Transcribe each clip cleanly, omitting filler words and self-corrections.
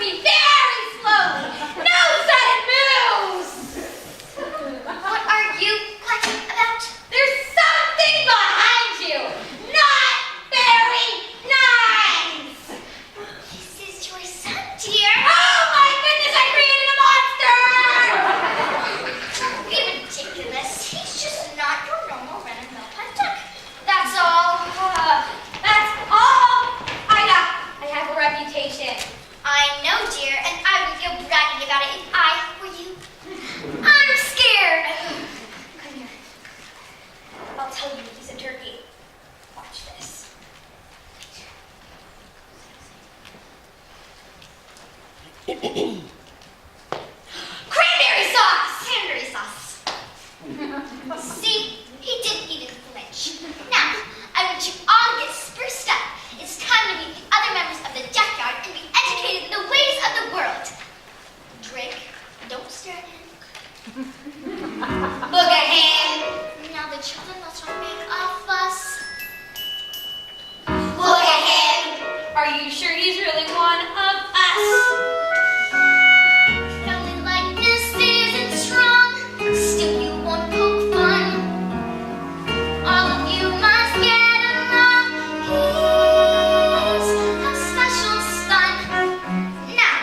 me very slowly. No sudden moves. What are you clutching about? There's something behind you. Not very nice. This is your son, dear. Oh my goodness, I created a monster. Don't be ridiculous. He's just not your normal run-of-the-mill pet duck. That's all. That's all. I have a reputation. I know, dear, and I would feel bragging about it if I were you. I'm scared. Come here. I'll tell you he's a turkey. Watch this. Cranberry sauce. Cranberry sauce. See, he didn't even flinch. Now, I want you all to get spruced up. It's time to meet the other members of the junkyard and be educated in the ways of the world. Drake, don't stare at him. Look at him. Now the children must not make a fuss. Look at him. Are you sure he's really one of us? Family likeness isn't strong, still you won't poke fun. All of you must get along. He's a special son. Now,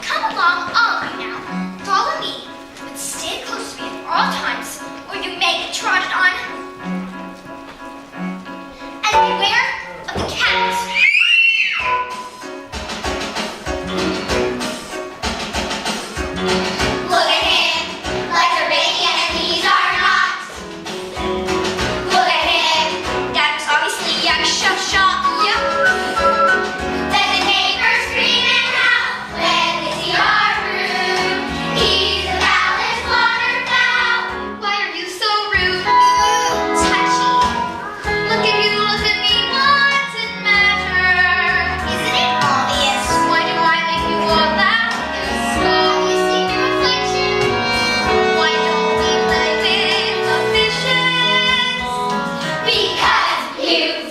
come along, all of you now. Follow me, but stay close to me at all times, or you may get trodden on. And beware of the cat. Look at him. Like the rainy enemies are not. Look at him. That's obviously extra shot. Yep. Let the neighbors scream and howl when they see our brood. He's a balanced waterfowl. Why are you so rude? Touchy. Look at you, look at me. What's it matter? Isn't it obvious? Why do I make you all laugh? Have you seen your reflection? Why don't we play with the fishes? Because you